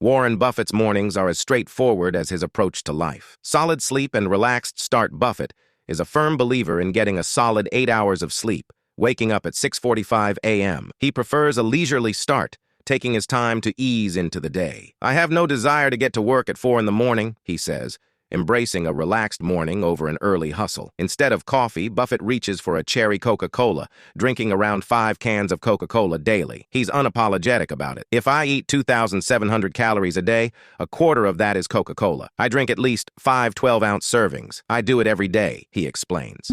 Warren Buffett's mornings are as straightforward as his approach to life. Solid sleep and relaxed start. Buffett is a firm believer in getting a solid 8 hours of sleep, waking up at 6:45 a.m. He prefers a leisurely start, taking his time to ease into the day. "I have no desire to get to work at 4 in the morning," he says, embracing a relaxed morning over an early hustle. Instead of coffee, Buffett reaches for a cherry Coca-Cola, drinking around 5 cans of Coca-Cola daily. He's unapologetic about it. "If I eat 2,700 calories a day, a quarter of that is Coca-Cola. I drink at least 5 12-ounce servings. I do it every day," he explains.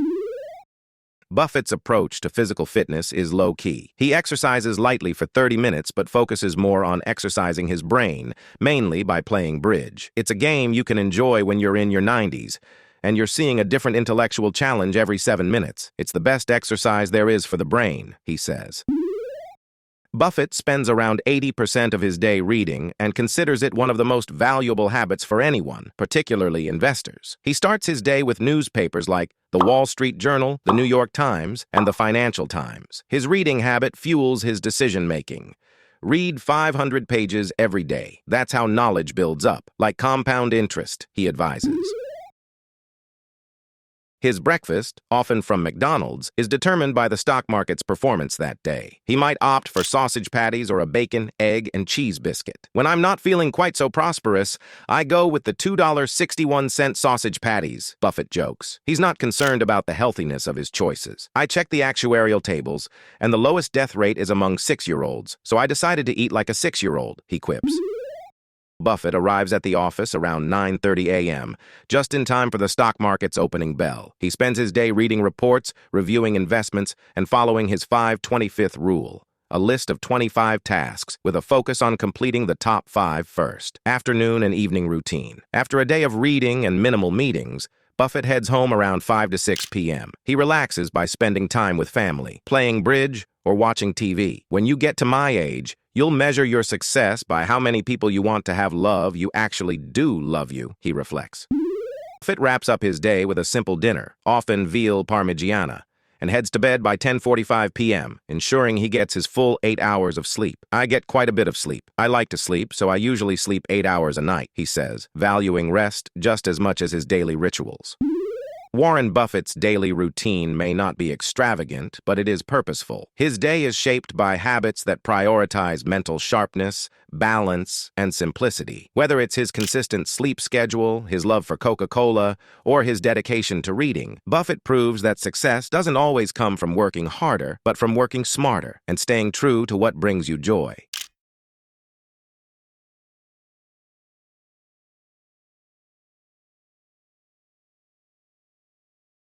Buffett's approach to physical fitness is low-key. He exercises lightly for 30 minutes but focuses more on exercising his brain, mainly by playing bridge. It's a game you can enjoy when you're in your 90s, and you're seeing a different intellectual challenge every 7 minutes. "It's the best exercise there is for the brain," he says. Buffett spends around 80% of his day reading and considers it one of the most valuable habits for anyone, particularly investors. He starts his day with newspapers like the Wall Street Journal, the New York Times, and the Financial Times. His reading habit fuels his decision-making. "Read 500 pages every day. That's how knowledge builds up, like compound interest," he advises. His breakfast, often from McDonald's, is determined by the stock market's performance that day. He might opt for sausage patties or a bacon, egg, and cheese biscuit. "When I'm not feeling quite so prosperous, I go with the $2.61 sausage patties," Buffett jokes. He's not concerned about the healthiness of his choices. "I checked the actuarial tables, and the lowest death rate is among 6-year-olds, so I decided to eat like a 6-year-old, he quips. Buffett arrives at the office around 9:30 a.m., just in time for the stock market's opening bell. He spends his day reading reports, reviewing investments, and following his 5-25th rule, a list of 25 tasks with a focus on completing the top 5 first. Afternoon and evening routine. After a day of reading and minimal meetings, Buffett heads home around 5 to 6 p.m. He relaxes by spending time with family, playing bridge, or watching TV. "When you get to my age, you'll measure your success by how many people you want to have love you actually do love you," he reflects. Buffett wraps up his day with a simple dinner, often veal parmigiana, and heads to bed by 10:45 p.m., ensuring he gets his full 8 hours of sleep. "I get quite a bit of sleep. I like to sleep, so I usually sleep 8 hours a night," he says, valuing rest just as much as his daily rituals. Warren Buffett's daily routine may not be extravagant, but it is purposeful. His day is shaped by habits that prioritize mental sharpness, balance, and simplicity. Whether it's his consistent sleep schedule, his love for Coca-Cola, or his dedication to reading, Buffett proves that success doesn't always come from working harder, but from working smarter and staying true to what brings you joy.